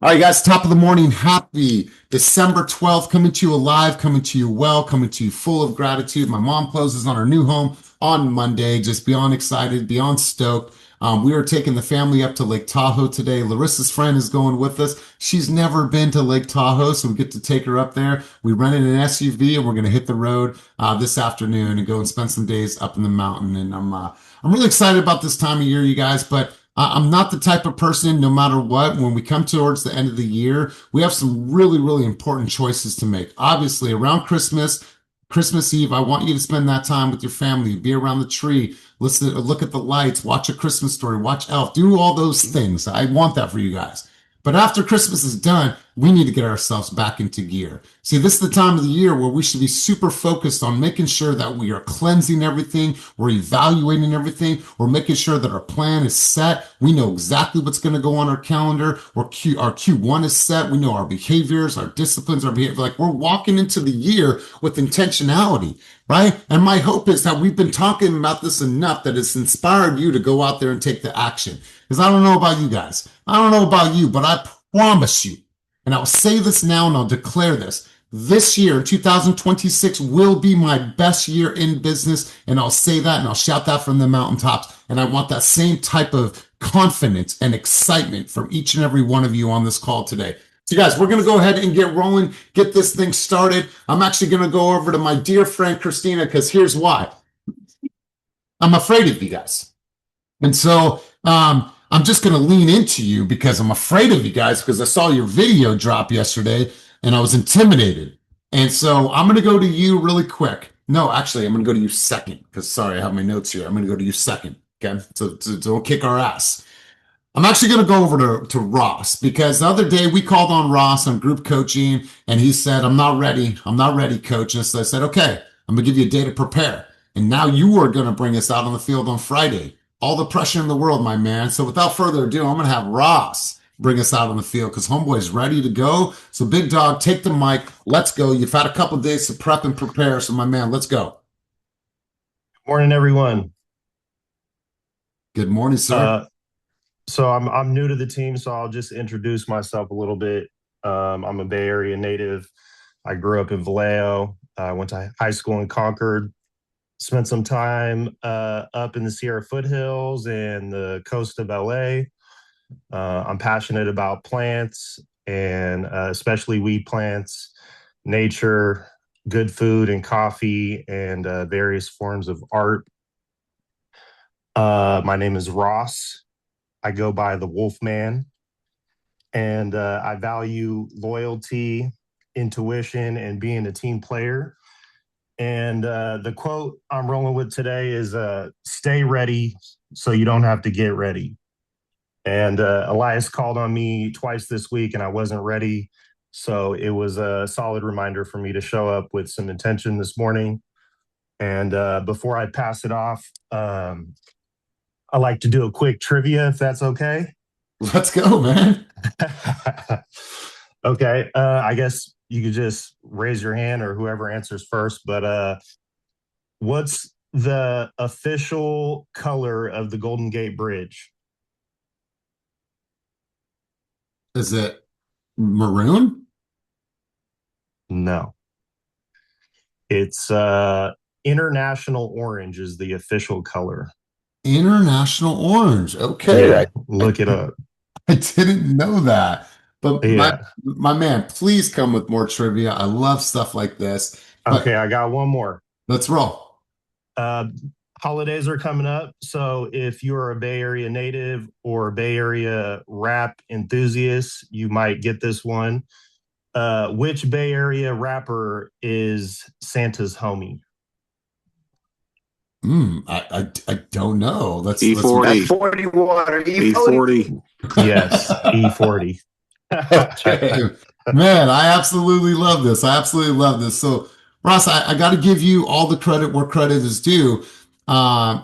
All right, guys, top of the morning. Happy December 12th, coming to you alive, coming to you well, coming to you full of gratitude. My mom closes on her new home on Monday. Just beyond excited, beyond stoked. We are taking the family up to Lake Tahoe today. Larissa's friend is going with us. She's never been to Lake Tahoe, so we get to take her up there. We rented an SUV and we're going to hit the road this afternoon and go and spend some days up in the mountain. And I'm really excited about this time of year, you guys, but I'm not the type of person, no matter what, when we come towards the end of the year, we have some really, really important choices to make. Obviously, around Christmas Eve, I want you to spend that time with your family, be around the tree, listen, look at the lights, watch A Christmas Story, watch Elf, do all those things. I want that for you guys. But after Christmas is done, we need to get ourselves back into gear. See, this is the time of the year where we should be super focused on making sure that we are cleansing everything, we're evaluating everything, we're making sure that our plan is set. We know exactly what's going to go on our calendar. Our Q1 is set. We know our behaviors, our disciplines, our behavior. Like we're walking into the year with intentionality, right? And my hope is that we've been talking about this enough that it's inspired you to go out there and take the action. Because I don't know about you guys. I don't know about you, but I promise you, and I'll say this now and I'll declare this year, 2026, will be my best year in business. And I'll say that and I'll shout that from the mountaintops. And I want that same type of confidence and excitement from each and every one of you on this call today. So guys, we're going to go ahead and get rolling, get this thing started. I'm actually going to go over to my dear friend, Christina, because here's why. I'm afraid of you guys. And so, I'm just going to lean into you because I'm afraid of you guys because I saw your video drop yesterday and I was intimidated. And so I'm going to go to you really quick. No, actually, I'm going to go to you second because sorry, I have my notes here. I'm going to go to you second. Okay. So don't kick our ass. I'm actually going to go over to Ross because the other day we called on Ross on group coaching and he said, I'm not ready. I'm not ready, coach. And so I said, okay, I'm going to give you a day to prepare. And now you are going to bring us out on the field on Friday. All the pressure in the world, my man. So without further ado, I'm going to have Ross bring us out on the field because homeboy's ready to go. So big dog, take the mic. Let's go. You've had a couple of days to prep and prepare. So my man, let's go. Morning, everyone. Good morning, sir. So I'm new to the team, so I'll just introduce myself a little bit. I'm a Bay Area native. I grew up in Vallejo. I went to high school in Concord. Spent some time up in the Sierra foothills and the coast of LA. I'm passionate about plants and especially weed plants, nature, good food and coffee, and various forms of art. My name is Ross. I go by the Wolfman, and I value loyalty, intuition, and being a team player. And the quote I'm rolling with today is stay ready so you don't have to get ready. And Elias called on me twice this week and I wasn't ready. So it was a solid reminder for me to show up with some intention this morning. And before I pass it off, I like to do a quick trivia, if that's okay. Let's go, man. Okay. I guess you could just raise your hand or whoever answers first. But what's the official color of the Golden Gate Bridge? Is it maroon? No. It's international orange is the official color. International orange. Okay. Yeah, look it up. I didn't know that. But Yeah. my man, please come with more trivia. I love stuff like this. But Okay, I got one more. let's roll. Holidays are coming up. So if you're a Bay Area native or a Bay Area rap enthusiast, you might get this one. Which Bay Area rapper is Santa's homie? I don't know. Let's E40. 40 water. E40. Yes, E40. Okay. Man, I absolutely love this. I absolutely love this. So, Ross, I got to give you all the credit where credit is due.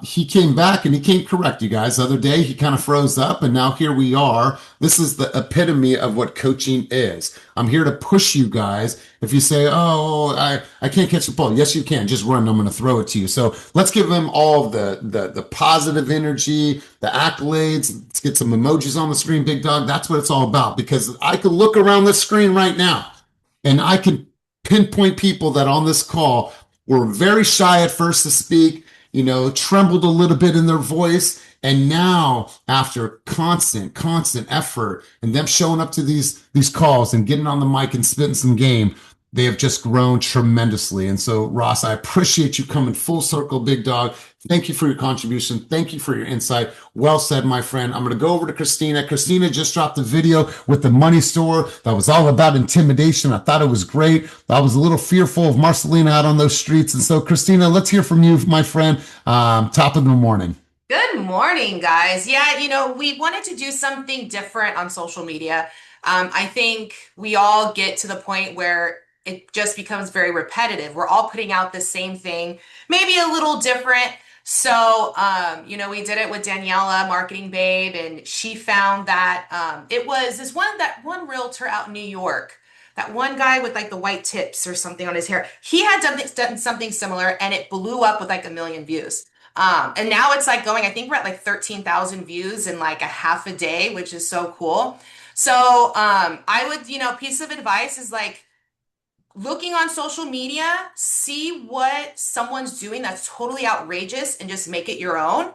He came back and he came correct, you guys. The other day, he kind of froze up, and now here we are. This is the epitome of what coaching is. I'm here to push you guys. If you say, "Oh, I can't catch the ball," yes, you can. Just run. I'm going to throw it to you. So let's give them all the positive energy, the accolades. Let's get some emojis on the screen, big dog. That's what it's all about. Because I could look around the screen right now, and I can pinpoint people that on this call were very shy at first to speak, trembled a little bit in their voice. And now, after constant effort and them showing up to these calls and getting on the mic and spitting some game, they have just grown tremendously. And so, Ross, I appreciate you coming full circle, big dog. Thank you for your contribution. Thank you for your insight. Well said, my friend. I'm going to go over to Christina. Christina just dropped a video with the money store that was all about intimidation. I thought it was great. I was a little fearful of Marcelina out on those streets. And so, Christina, let's hear from you, my friend. Top of the morning. Good morning, guys. Yeah, we wanted to do something different on social media. I think we all get to the point where it just becomes very repetitive. We're all putting out the same thing, maybe a little different. So, we did it with Daniela, Marketing Babe, and she found that it was that one realtor out in New York, that one guy with like the white tips or something on his hair. He had done something similar, and it blew up with like 1 million views. And now it's like going, I think we're at like 13,000 views in like a half a day, which is so cool. So I would, piece of advice is like looking on social media, see what someone's doing that's totally outrageous and just make it your own.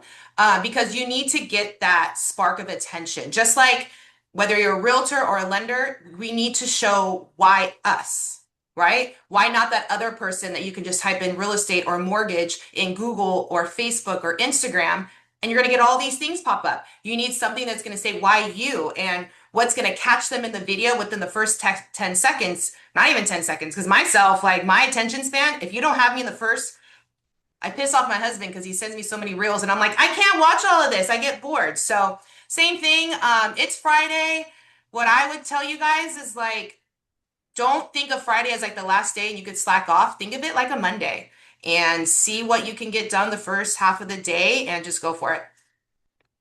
Because you need to get that spark of attention. Just like whether you're a realtor or a lender, we need to show why us. Right? Why not that other person that you can just type in real estate or mortgage in Google or Facebook or Instagram, and you're going to get all these things pop up. You need something that's going to say why you and what's going to catch them in the video within the first 10 seconds, not even 10 seconds. Because myself, like my attention span, if you don't have me in the first, I piss off my husband because he sends me so many reels and I'm like, I can't watch all of this. I get bored. So same thing. It's Friday. What I would tell you guys is like, don't think of Friday as like the last day and you could slack off. Think of it like a Monday and see what you can get done the first half of the day and just go for it.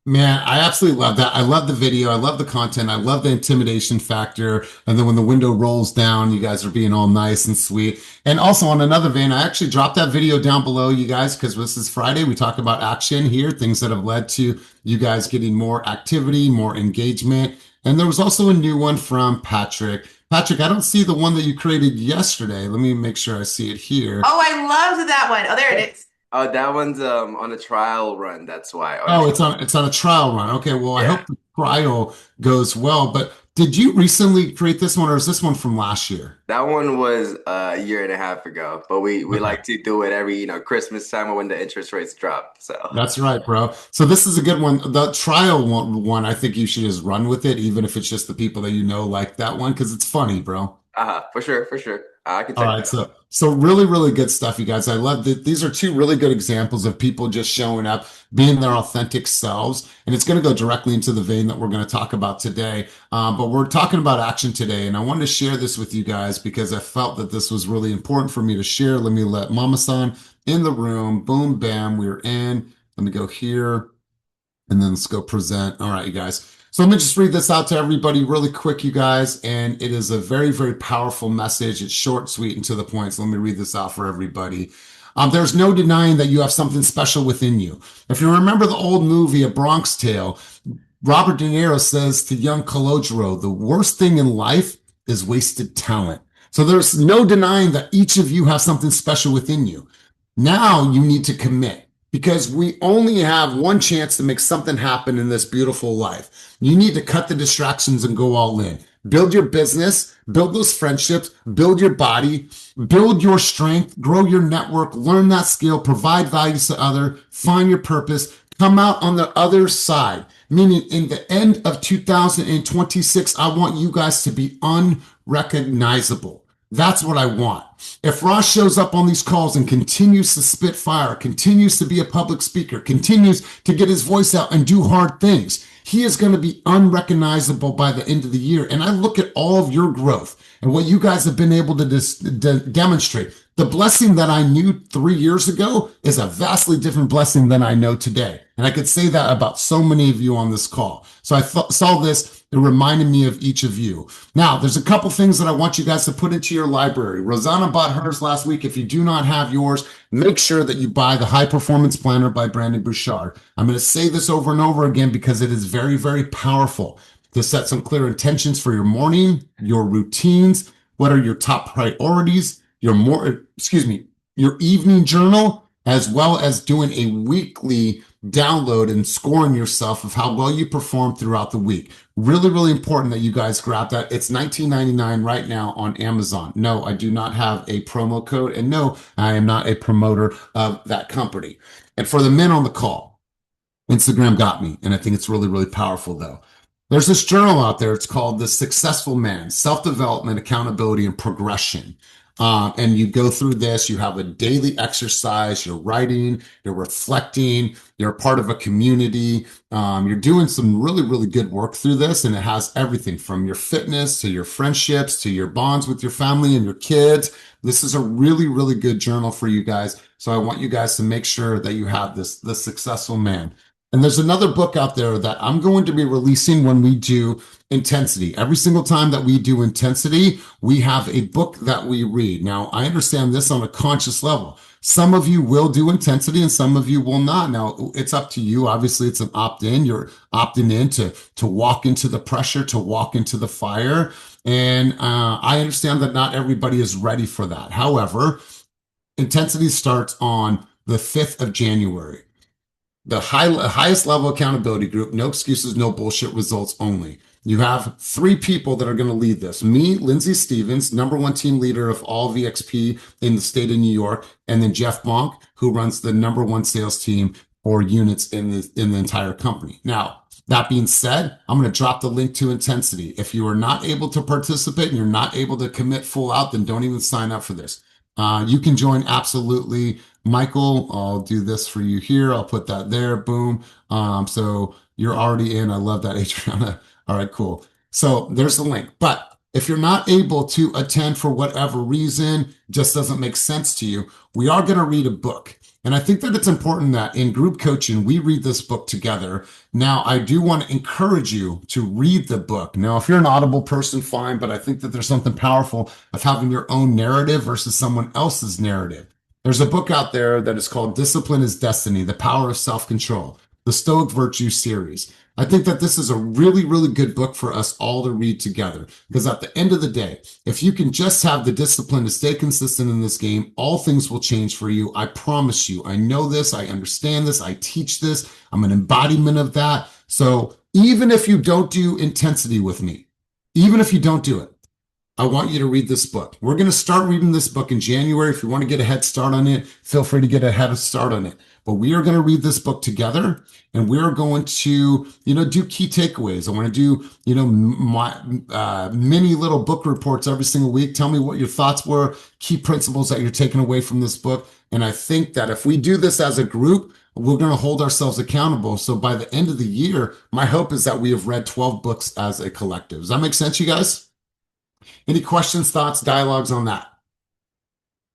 Man, I absolutely love that. I love the video. I love the content. I love the intimidation factor. And then when the window rolls down, you guys are being all nice and sweet. And also on another vein, I actually dropped that video down below, you guys, because this is Friday. We talk about action here, things that have led to you guys getting more activity, more engagement. And there was also a new one from Patrick. Patrick, I don't see the one that you created yesterday. Let me make sure I see it here. Oh, I loved that one. Oh, there it is. Oh, that one's on a trial run. That's why. Oh, it's on a trial run. Okay, well, I Yeah, hope the trial goes well. But did you recently create this one, or is this one from last year? that one was a year and a half ago. But we Okay. like to do it every Christmas time or when the interest rates drop. So That's right, bro. So this is a good one. The trial one, I think you should just run with it, even if it's just the people that you know like that one, because it's funny, bro. for sure, for sure. I can All check right, that out. so really good stuff, you guys. I love that. These are two really good examples of people just showing up, being their authentic selves, and it's going to go directly into the vein that we're going to talk about today. But we're talking about action today, and I wanted to share this with you guys because I felt that this was really important for me to share. Let me let Mama-san in the room. Boom, bam, we're in. Let me go here. And then let's go present. All right, you guys. So let me just read this out to everybody really quick, you guys. And it is a very powerful message. It's short, sweet, and to the point. So let me read this out for everybody. There's no denying that you have something special within you. If you remember the old movie, A Bronx Tale, Robert De Niro says to young Calogero, the worst thing in life is wasted talent. So there's no denying that each of you have something special within you. Now you need to commit because we only have one chance to make something happen in this beautiful life. You need to cut the distractions and go all in. Build your business, build those friendships, build your body, build your strength, grow your network, learn that skill, provide value to others, find your purpose, come out on the other side. Meaning in the end of 2026, I want you guys to be unrecognizable. That's what I want. If Ross shows up on these calls and continues to spit fire, continues to be a public speaker, continues to get his voice out and do hard things, He is going to be unrecognizable by the end of the year. And I look at all of your growth and what you guys have been able to demonstrate. The blessing that I knew 3 years ago is a vastly different blessing than I know today. And I could say that about so many of you on this call. So I saw this, it reminded me of each of you. Now, there's a couple things that I want you guys to put into your library. Rosanna bought hers last week. If you do not have yours, make sure that you buy the High Performance Planner by Brandon Bouchard. I'm going to say this over and over again because it is very, very powerful to set some clear intentions for your morning, your routines, what are your top priorities, your evening journal, as well as doing a weekly download and scoring yourself of how well you perform throughout the week. Really, really important that you guys grab that. It's $19.99 right now on Amazon. No, I do not have a promo code, and no, I am not a promoter of that company. And for the men on the call, Instagram got me, and I think it's really, really powerful though. There's this journal out there. It's called The Successful Man, Self-Development, Accountability, and Progression. And you go through this, you have a daily exercise, you're writing, you're reflecting, you're a part of a community. You're doing some really, really good work through this. And it has everything from your fitness to your friendships to your bonds with your family and your kids. This is a really, really good journal for you guys. So I want you guys to make sure that you have this, The Successful Man. And there's another book out there that I'm going to be releasing when we do intensity. Every single time that we do intensity, we have a book that we read. Now, I understand this on a conscious level. Some of you will do intensity and some of you will not. Now, it's up to you. Obviously, it's an opt-in. You're opting in to walk into the pressure, to walk into the fire. And I understand that not everybody is ready for that. However, intensity starts on the 5th of January. The highest level accountability group, no excuses, no bullshit, results only. You have 3 people that are going to lead this. Me, Lindsay Stevens, #1 team leader of all VXP in the state of New York, and then Jeff Bonk, who runs the #1 sales team or units in the entire company. Now, that being said, I'm going to drop the link to intensity. If you are not able to participate and you're not able to commit full out, then don't even sign up for this. You can join absolutely. Michael, I'll do this for you here. I'll put that there. Boom. So you're already in. I love that, Adriana. All right, cool. So there's the link. But if you're not able to attend for whatever reason, just doesn't make sense to you, we are going to read a book. And I think that it's important that in group coaching, we read this book together. Now, I do want to encourage you to read the book. Now, if you're an Audible person, fine, but I think that there's something powerful of having your own narrative versus someone else's narrative. There's a book out there that is called Discipline is Destiny, The Power of Self-Control, the Stoic Virtue series. I think that this is a really, really good book for us all to read together, because at the end of the day, if you can just have the discipline to stay consistent in this game, all things will change for you. I promise you. I know this. I understand this. I teach this. I'm an embodiment of that. So even if you don't do intensity with me, even if you don't do it, I want you to read this book. We're going to start reading this book in January. If you want to get a head start on it, feel free to get a head start on it. But we are going to read this book together, and we're going to, do key takeaways. I want to do, my mini little book reports every single week. Tell me what your thoughts were, key principles that you're taking away from this book. And I think that if we do this as a group, we're going to hold ourselves accountable. So by the end of the year, my hope is that we have read 12 books as a collective. Does that make sense, you guys? Any questions, thoughts, dialogues on that?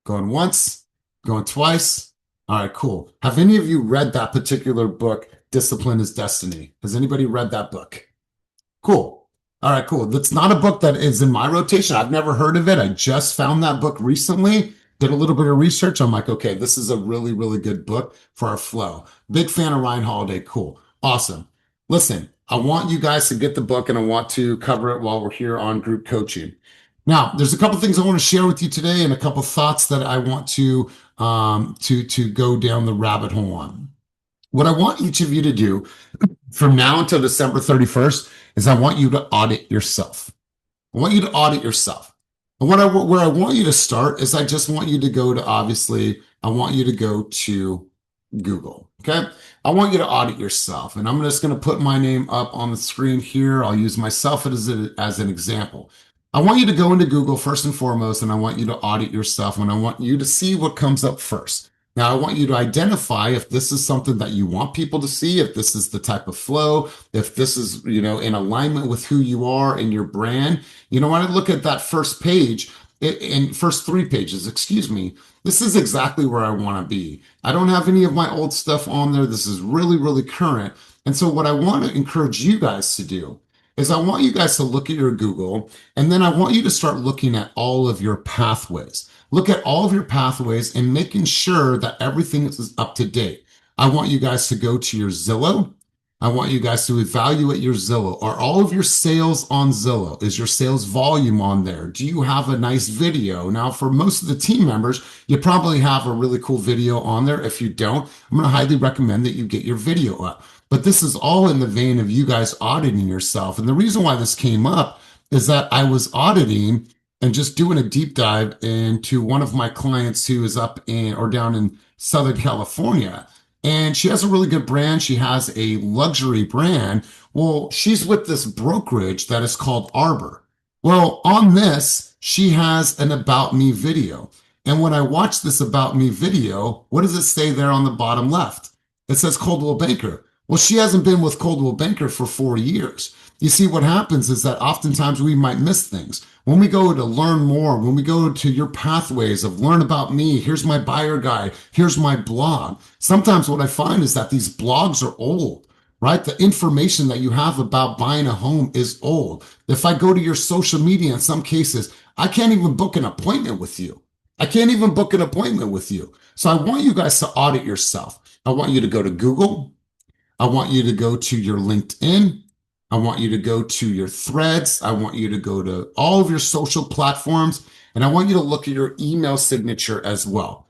Going once, going twice. All right, cool. Have any of you read that particular book, Discipline is Destiny? Has anybody read that book? Cool. All right, cool. That's not a book that is in my rotation. I've never heard of it. I just found that book recently, did a little bit of research. I'm like, okay, this is a really, really good book for our flow. Big fan of Ryan Holiday. Cool. Awesome. Listen, I want you guys to get the book, and I want to cover it while we're here on group coaching. Now, there's a couple things I want to share with you today, and a couple thoughts that I want to go down the rabbit hole on. What I want each of you to do from now until December 31st is I want you to audit yourself. I want you to audit yourself. And where I want you to start is I just want you to go to, I want you to go to Google, okay? I want you to audit yourself, and I'm just going to put my name up on the screen here. I'll use myself as an example. I want you to go into Google first and foremost, and I want you to audit yourself, and I want you to see what comes up first. Now, I want you to identify if this is something that you want people to see, if this is the type of flow, if this is, in alignment with who you are and your brand. When I look at that first page, in first 3 pages, excuse me, this is exactly where I want to be. I don't have any of my old stuff on there. This is really, really current. And so what I want to encourage you guys to do is I want you guys to look at your Google, and then I want you to start looking at all of your pathways. Look at all of your pathways and making sure that everything is up to date. I want you guys to go to your Zillow. I want you guys to evaluate your Zillow. Are all of your sales on Zillow? Is your sales volume on there? Do you have a nice video? Now, for most of the team members, you probably have a really cool video on there. If you don't, I'm going to highly recommend that you get your video up. But this is all in the vein of you guys auditing yourself. And the reason why this came up is that I was auditing and just doing a deep dive into one of my clients who is up in or down in Southern California. And she has a really good brand. She has a luxury brand. Well, she's with this brokerage that is called Arbor. Well, on this, she has an About Me video. And when I watch this About Me video, what does it say there on the bottom left? It says Coldwell Banker. Well, she hasn't been with Coldwell Banker for 4 years. You see, what happens is that oftentimes we might miss things. When we go to learn more, when we go to your pathways of learn about me, here's my buyer guide, here's my blog. Sometimes what I find is that these blogs are old, right? The information that you have about buying a home is old. If I go to your social media, in some cases, I can't even book an appointment with you. I can't even book an appointment with you. So I want you guys to audit yourself. I want you to go to Google. I want you to go to your LinkedIn. I want you to go to your threads. I want you to go to all of your social platforms. And I want you to look at your email signature as well.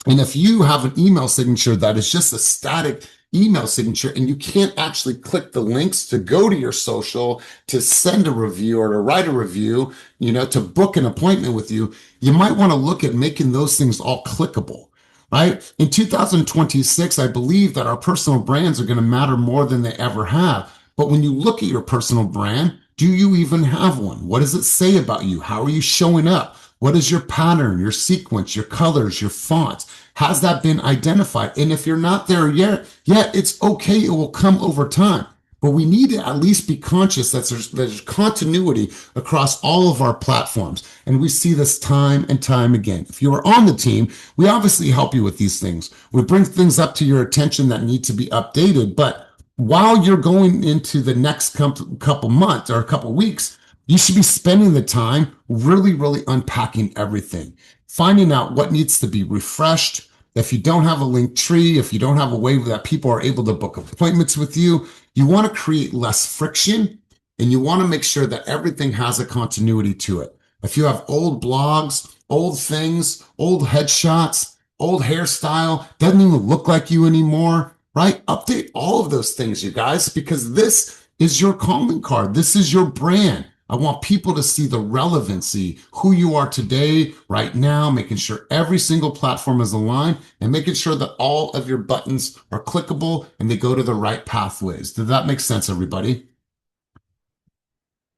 And if you have an email signature that is just a static email signature and you can't actually click the links to go to your social, to send a review or to write a review, to book an appointment with you, you might want to look at making those things all clickable. Right? In 2026, I believe that our personal brands are going to matter more than they ever have. But when you look at your personal brand, do you even have one? What does it say about you? How are you showing up? What is your pattern, your sequence, your colors, your fonts? Has that been identified? And if you're not there yet, it's okay. It will come over time. But we need to at least be conscious that there's continuity across all of our platforms. And we see this time and time again. If you are on the team, we obviously help you with these things. We bring things up to your attention that need to be updated. But while you're going into the next couple months or a couple weeks, you should be spending the time really, really unpacking everything, finding out what needs to be refreshed. If you don't have a link tree, if you don't have a way that people are able to book appointments with you, you want to create less friction and you want to make sure that everything has a continuity to it. If you have old blogs, old things, old headshots, old hairstyle, doesn't even look like you anymore, right? Update all of those things, you guys, because this is your calling card. This is your brand. I want people to see the relevancy, who you are today, right now, making sure every single platform is aligned and making sure that all of your buttons are clickable and they go to the right pathways. Did that make sense, everybody?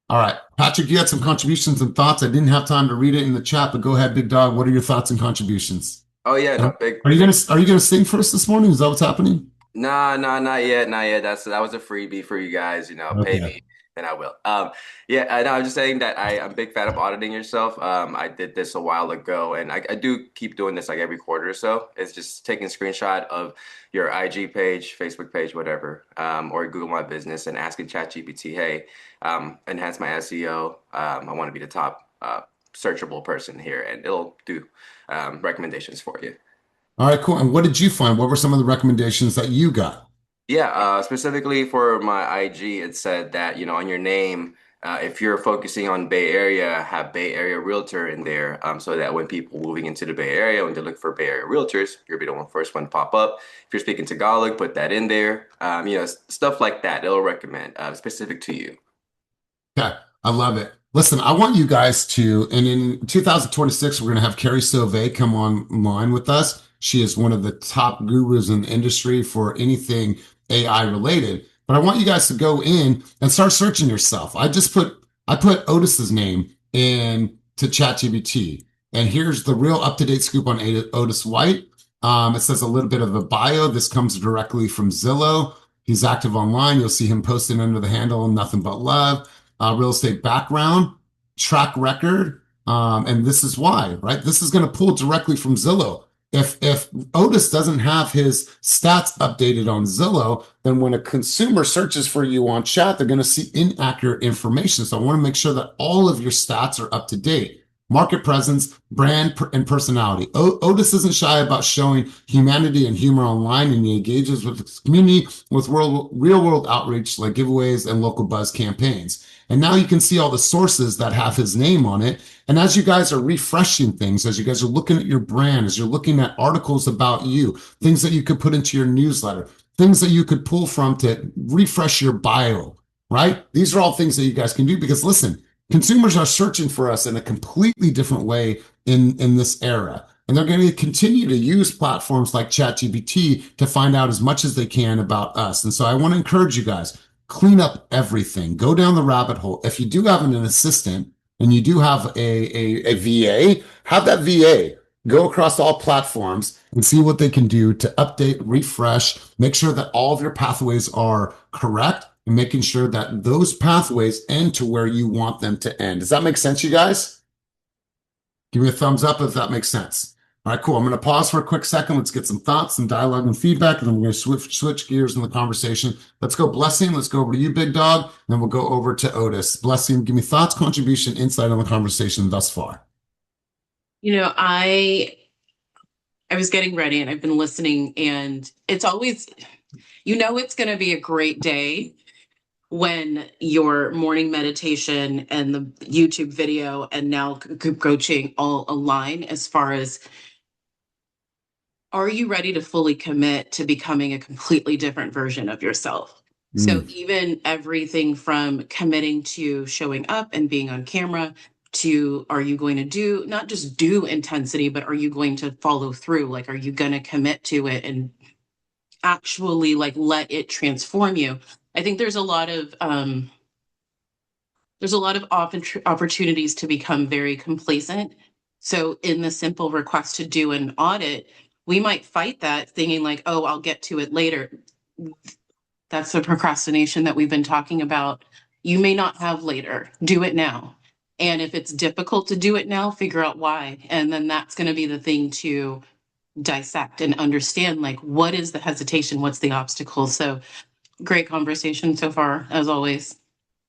All right. Patrick, you had some contributions and thoughts. I didn't have time to read it in the chat, but go ahead, big dog. What are your thoughts and contributions? Oh yeah, no, big. Are you gonna sing for us this morning? Is that what's happening? Nah, not yet, not yet. That was a freebie for you guys. Pay me, and I will. Yeah, I was just saying that I'm a big fan of auditing yourself. I did this a while ago, and I do keep doing this like every quarter or so. It's just taking a screenshot of your IG page, Facebook page, whatever, or Google My Business, and asking ChatGPT, hey, enhance my SEO. I want to be the top searchable person here, and it'll do recommendations for you. All right, cool. And what did you find? What were some of the recommendations that you got? Yeah, specifically for my IG, it said that, on your name, if you're focusing on Bay Area, have Bay Area Realtor in there, so that when people moving into the Bay Area, when they look for Bay Area Realtors, you'll be the first one to pop up. If you're speaking Tagalog, put that in there. Stuff like that. It'll recommend specific to you. Okay, I love it. Listen, I want you guys to, and in 2026, we're going to have Carrie Sauvé come online with us. She is one of the top gurus in the industry for anything AI related. But I want you guys to go in and start searching yourself. I put Otis's name in to ChatGPT, and here's the real up-to-date scoop on Otis White. It says a little bit of a bio. This comes directly from Zillow. He's active online. You'll see him posting under the handle Nothing But Love. Real estate background, track record, and this is why, right? This is going to pull directly from Zillow. If Otis doesn't have his stats updated on Zillow, then when a consumer searches for you on chat, they're going to see inaccurate information. So I want to make sure that all of your stats are up to date. Market presence, brand, and personality. Otis isn't shy about showing humanity and humor online, and he engages with his community with real world outreach like giveaways and local buzz campaigns. And now you can see all the sources that have his name on it. And as you guys are refreshing things, as you guys are looking at your brand, as you're looking at articles about you, things that you could put into your newsletter, things that you could pull from to refresh your bio, right? These are all things that you guys can do because listen, consumers are searching for us in a completely different way in this era. And they're going to continue to use platforms like ChatGPT to find out as much as they can about us. And so I want to encourage you guys, clean up everything, go down the rabbit hole. If you do have an assistant and you do have a VA, have that VA go across all platforms and see what they can do to update, refresh, make sure that all of your pathways are correct and making sure that those pathways end to where you want them to end. Does that make sense, you guys? Give me a thumbs up if that makes sense. All right, cool. I'm going to pause for a quick second. Let's get some thoughts, some dialogue and feedback, and then we're going to switch gears in the conversation. Let's go, Blessing. Let's go over to you, Big Dog. And then we'll go over to Otis. Blessing, give me thoughts, contribution, insight on the conversation thus far. I was getting ready and I've been listening, and it's always, it's going to be a great day when your morning meditation and the YouTube video and now group coaching all align as far as, are you ready to fully commit to becoming a completely different version of yourself? So even everything from committing to showing up and being on camera to, are you going to do, not just do intensity, but are you going to follow through? Like, are you going to commit to it and actually like let it transform you? I think there's a lot of opportunities to become very complacent. So in the simple request to do an audit, we might fight that thinking like, oh, I'll get to it later. That's the procrastination that we've been talking about. You may not have later. Do it now. And if it's difficult to do it now, figure out why. And then that's going to be the thing to dissect and understand, like, what is the hesitation? What's the obstacle? So great conversation so far, as always.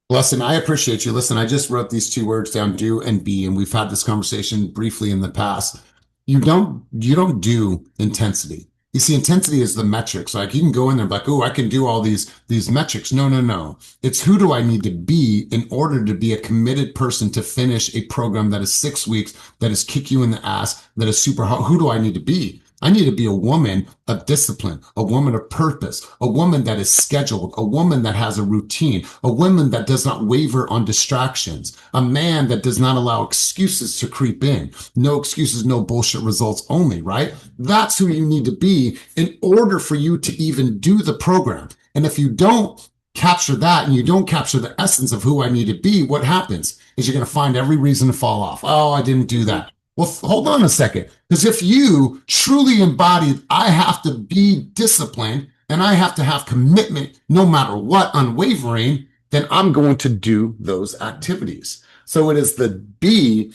Listen, I appreciate you. Listen, I just wrote these two words down, do and be, and we've had this conversation briefly in the past. You don't do intensity. You see, intensity is the metrics. Like you can go in there like, oh, I can do all these metrics. No. It's who do I need to be in order to be a committed person to finish a program that is 6 weeks, that is kick you in the ass, that is super hard. Who do I need to be? I need to be a woman of discipline, a woman of purpose, a woman that is scheduled, a woman that has a routine, a woman that does not waver on distractions, a man that does not allow excuses to creep in. No excuses, no bullshit results only, right? That's who you need to be in order for you to even do the program. And if you don't capture that and you don't capture the essence of who I need to be, what happens is you're going to find every reason to fall off. Oh, I didn't do that. Well, hold on a second. Because if you truly embodied, I have to be disciplined and I have to have commitment no matter what, unwavering, then I'm going to do those activities. So it is the be,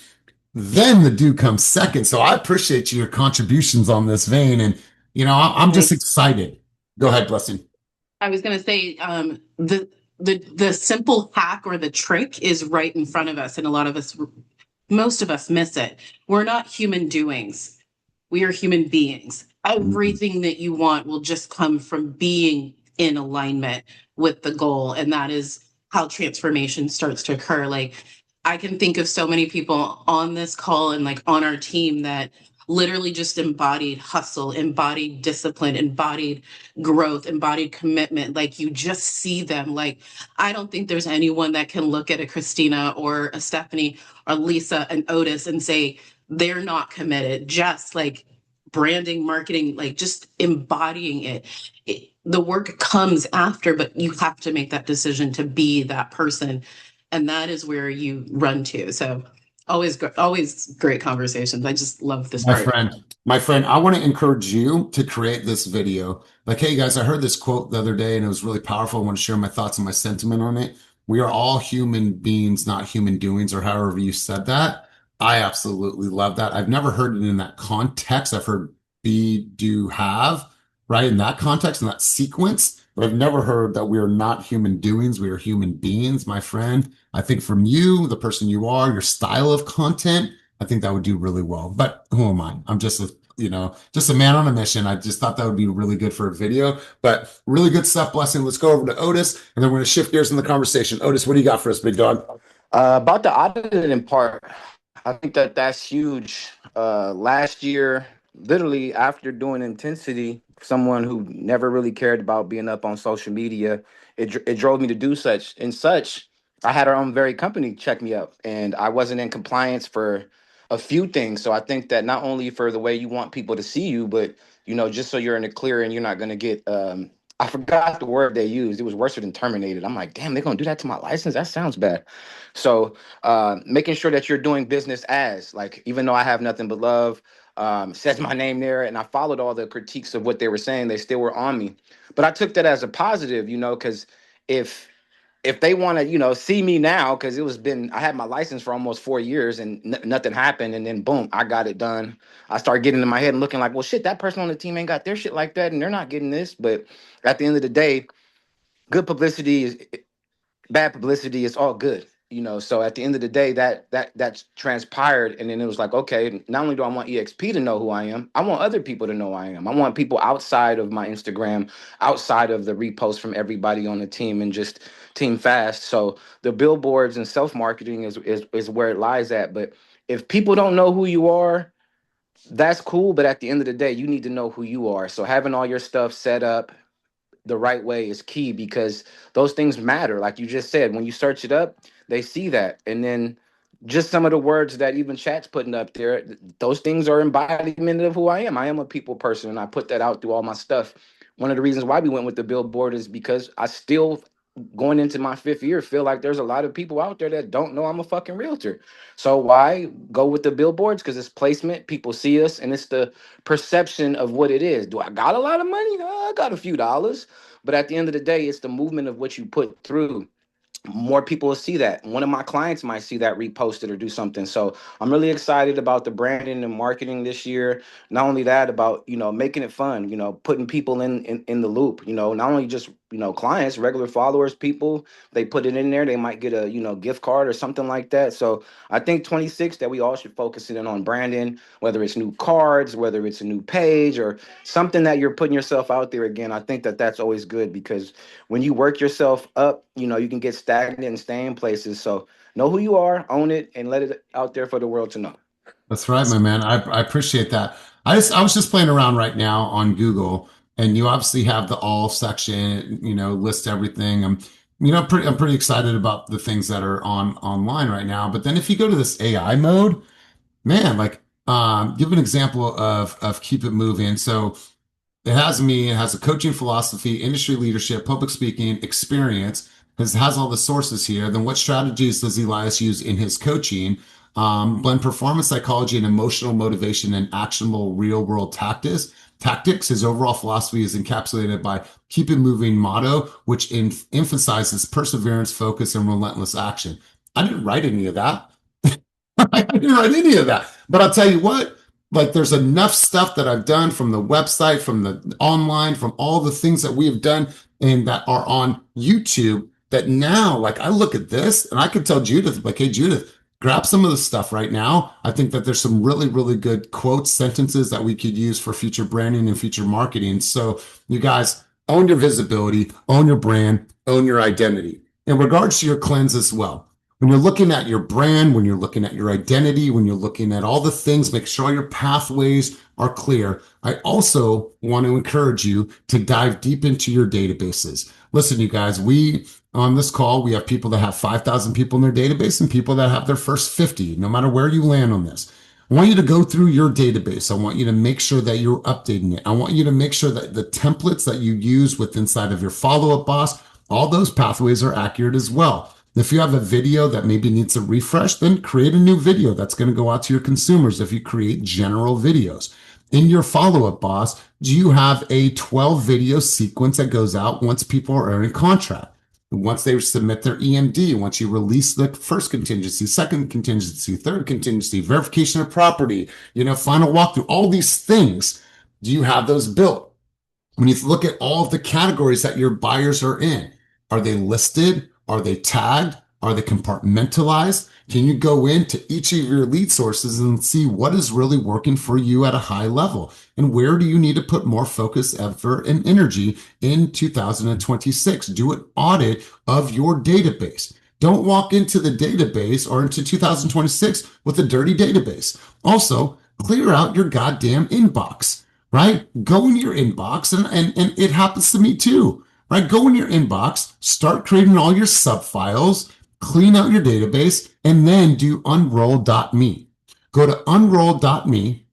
then the do comes second. So I appreciate your contributions on this vein. And, I'm just excited. Go ahead, Blessing. I was going to say the simple hack or the trick is right in front of us. And most of us miss it. We're not human doings. We are human beings. Everything that you want will just come from being in alignment with the goal. And that is how transformation starts to occur. Like I can think of so many people on this call and like on our team that literally just embodied hustle, embodied discipline, embodied growth, embodied commitment. Like you just see them. Like, I don't think there's anyone that can look at a Christina or a Stephanie or Lisa and Otis and say they're not committed. Just like branding, marketing, like just embodying it. The work comes after, but you have to make that decision to be that person. And that is where you run to. So always great conversations. I just love this part. My friend, I want to encourage you to create this video. Like, hey guys, I heard this quote the other day and it was really powerful. I want to share my thoughts and my sentiment on it. We are all human beings, not human doings, or however you said that. I absolutely love that. I've never heard it in that context. I've heard be, do, have, right? In that context, in that sequence, but I've never heard that we are not human doings. We are human beings, my friend. I think from you, the person you are, your style of content, I think that would do really well. But who am I? I'm just a, just a man on a mission. I just thought that would be really good for a video, but really good stuff. Blessing. Let's go over to Otis, and then we're going to shift gears in the conversation. Otis, what do you got for us, big dog? About the auditing part, I think that that's huge. Last year, literally after doing intensity, someone who never really cared about being up on social media, it drove me to do such and such. I had our own very company check me up, and I wasn't in compliance for a few things. So I think that not only for the way you want people to see you, but just so you're in the clear and you're not going to get. I forgot the word they used. It was worse than terminated. I'm like, damn, they're gonna do that to my license. That sounds bad. So making sure that you're doing business as like, even though I have nothing but love, says my name there, and I followed all the critiques of what they were saying, they still were on me. But I took that as a positive, because if they want to, see me now, because I had my license for almost 4 years and nothing happened, and then boom, I got it done. I started getting in my head and looking like, well, shit, that person on the team ain't got their shit like that, and they're not getting this. But at the end of the day, good publicity is bad publicity. It's all good. So at the end of the day, that's transpired, and then it was like, okay, not only do I want EXP to know who I am, I want other people to know who I am. I want people outside of my Instagram, outside of the reposts from everybody on the team, and just team fast. So the billboards and self-marketing is where it lies at. But if people don't know who you are, that's cool, but at the end of the day, you need to know who you are. So having all your stuff set up the right way is key, because those things matter. Like you just said, when you search it up, they see that. And then just some of the words that even chat's putting up there, those things are embodiment of who I am. I am a people person, and I put that out through all my stuff. One of the reasons why we went with the billboard is because I still, going into my 5th year, feel like there's a lot of people out there that don't know I'm a fucking realtor. So why go with the billboards? Because it's placement, people see us, and it's the perception of what it is. Do I got a lot of money? I got a few dollars. But at the end of the day, it's the movement of what you put through. More people will see that. One of my clients might see that reposted or do something. So I'm really excited about the branding and marketing this year. Not only that, about making it fun, putting people in the loop, not only just clients, regular followers, people, they put it in there, they might get a gift card or something like that. So I think 26, that we all should focus in on branding, whether it's new cards, whether it's a new page, or something that you're putting yourself out there again. I think that that's always good, because when you work yourself up, you can get stagnant and stay in places. So know who you are, own it, and let it out there for the world to know. That's right, my man. I appreciate that. I was just playing around right now on Google, and you obviously have the all section, list everything. I'm pretty excited about the things that are online right now. But then if you go to this AI mode, man, like, give an example of keep it moving. So it has me, it has a coaching philosophy, industry leadership, public speaking, experience. It has all the sources here. Then what strategies does Elias use in his coaching? Blend performance psychology and emotional motivation and actionable real world tactics. His overall philosophy is encapsulated by keep it moving motto, which emphasizes perseverance, focus, and relentless action. I didn't write any of that. I didn't write any of that. But I'll tell you what, like there's enough stuff that I've done from the website, from the online, from all the things that we have done and that are on YouTube, that now, like I look at this and I could tell Judith, like, hey, Judith, grab some of the stuff right now. I think that there's some really, really good quotes, sentences that we could use for future branding and future marketing. So you guys own your visibility, own your brand, own your identity. In regards to your cleanse as well, when you're looking at your brand, when you're looking at your identity, when you're looking at all the things, make sure your pathways are clear. I also want to encourage you to dive deep into your databases. Listen, you guys, on this call, we have people that have 5,000 people in their database and people that have their first 50, no matter where you land on this. I want you to go through your database. I want you to make sure that you're updating it. I want you to make sure that the templates that you use with inside of your follow-up boss, all those pathways are accurate as well. If you have a video that maybe needs a refresh, then create a new video that's going to go out to your consumers if you create general videos. In your follow-up, boss, do you have a 12 video sequence that goes out once people are in contract? Once they submit their EMD, once you release the first contingency, second contingency, third contingency, verification of property, final walkthrough, all these things, do you have those built? When you look at all of the categories that your buyers are in, are they listed? Are they tagged? Are they compartmentalized? Can you go into each of your lead sources and see what is really working for you at a high level? And where do you need to put more focus, effort, and energy in 2026? Do an audit of your database. Don't walk into the database or into 2026 with a dirty database. Also, clear out your goddamn inbox, right? Go in your inbox, and it happens to me too, right? Go in your inbox, start creating all your subfiles, clean out your database, and then do unroll.me. Go to unroll.me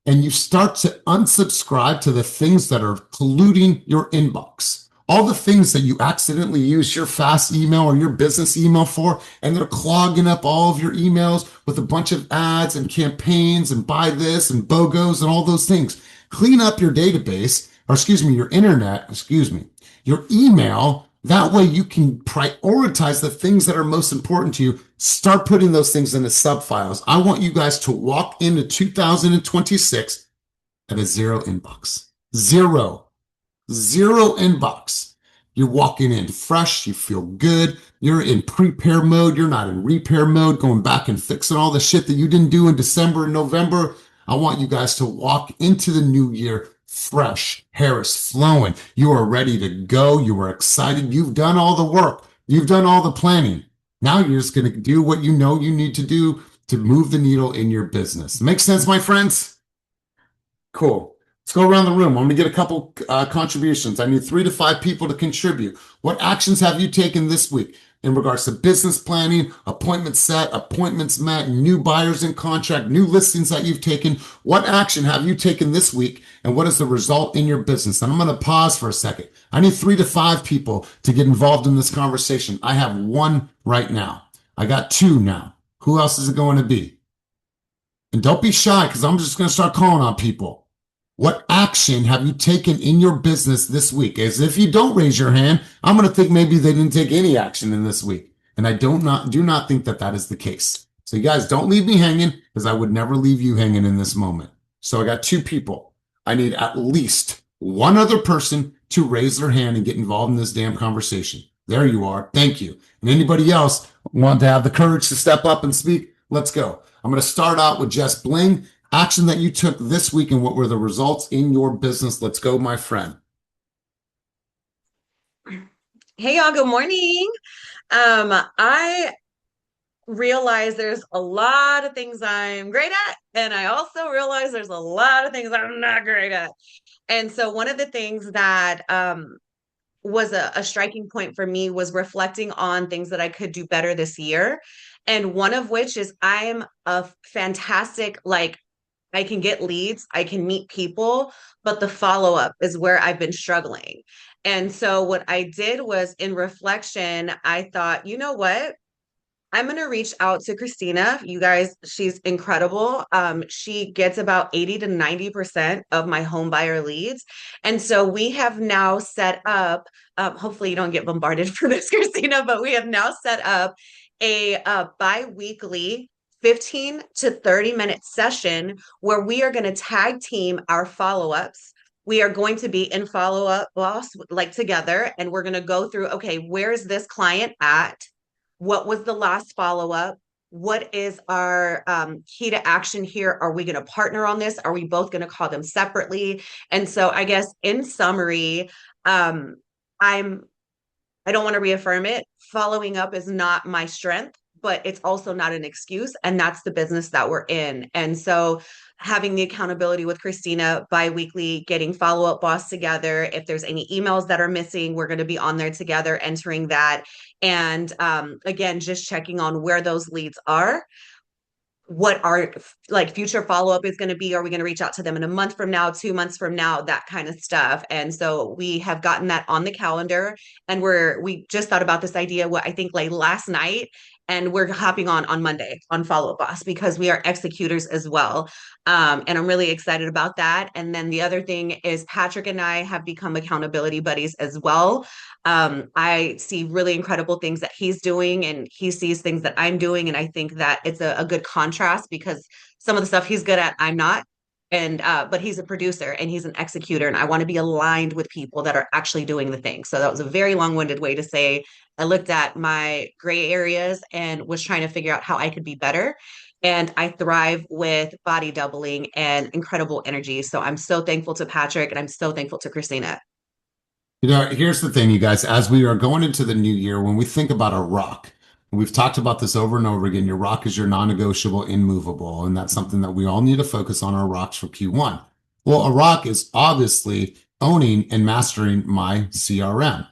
and you start to unsubscribe to the things that are polluting your inbox. All the things that you accidentally use your fast email or your business email for, and they're clogging up all of your emails with a bunch of ads and campaigns and buy this and BOGOs and all those things. Clean up your database, or your internet, your email. That way you can prioritize the things that are most important to you. Start putting those things into subfiles. I want you guys to walk into 2026 at a zero inbox. Zero inbox. You're walking in fresh. You feel good. You're in prepare mode. You're not in repair mode, going back and fixing all the shit that you didn't do in December and November. I want you guys to walk into the new year fresh, hair is flowing. You are ready to go. You are excited. You've done all the work. You've done all the planning. Now you're just going to do what you know you need to do to move the needle in your business. Make sense, my friends? Cool. Let's go around the room. I'm going to get a couple contributions. I need 3 to 5 people to contribute. What actions have you taken this week in regards to business planning, appointments set, appointments met, new buyers in contract, new listings that you've taken? What action have you taken this week, and what is the result in your business? And I'm going to pause for a second. I need 3 to 5 people to get involved in this conversation. I have 1 right now. I got 2 now. Who else is it going to be? And don't be shy, because I'm just going to start calling on people. What action have you taken in your business this week? As if you don't raise your hand, I'm going to think maybe they didn't take any action in this week. And I do not think that that is the case. So you guys don't leave me hanging, because I would never leave you hanging in this moment. So I got 2 people. I need at least 1 other person to raise their hand and get involved in this damn conversation. There you are. Thank you. And anybody else want to have the courage to step up and speak? Let's go. I'm going to start out with Jess Bling. Action that you took this week and what were the results in your business? Let's go, my friend. Hey, y'all. Good morning. I realize there's a lot of things I'm great at, and I also realize there's a lot of things I'm not great at. And so one of the things that was a striking point for me was reflecting on things that I could do better this year. And one of which is I'm a fantastic, I can get leads, I can meet people, but the follow-up is where I've been struggling. And so what I did was, in reflection, I thought, you know what? I'm going to reach out to Christina. You guys, she's incredible. She gets about 80 to 90% of my home buyer leads. And so we have now set up, hopefully you don't get bombarded for this, Christina, but we have now set up a bi-weekly 15 to 30-minute session where we are going to tag team our follow-ups. We are going to be in follow-up boss, together, and we're going to go through, okay, where's this client at? What was the last follow-up? What is our key to action here? Are we going to partner on this? Are we both going to call them separately? And so I guess in summary, I don't want to reaffirm it. Following up is not my strength, but it's also not an excuse. And that's the business that we're in. And so having the accountability with Christina bi-weekly, getting follow-up boss together. If there's any emails that are missing, we're going to be on there together, entering that. And again, just checking on where those leads are, what our future follow-up is going to be. Are we going to reach out to them in a month from now, 2 months from now, that kind of stuff. And so we have gotten that on the calendar, and we just thought about this idea, I think last night. and we're hopping on Monday on Follow Up Boss because we are executors as well. And I'm really excited about that. And then the other thing is Patrick and I have become accountability buddies as well. I see really incredible things that he's doing, and he sees things that I'm doing. And I think that it's a good contrast because some of the stuff he's good at, I'm not. And but he's a producer and he's an executor, and I want to be aligned with people that are actually doing the thing. So that was a very long-winded way to say I looked at my gray areas and was trying to figure out how I could be better. And I thrive with body doubling and incredible energy. So I'm so thankful to Patrick and I'm so thankful to Christina. Here's the thing, you guys, as we are going into the new year, when we think about a rock, and we've talked about this over and over again, your rock is your non-negotiable, immovable, and that's something that we all need to focus on our rocks for Q1. Well, a rock is obviously owning and mastering my CRM.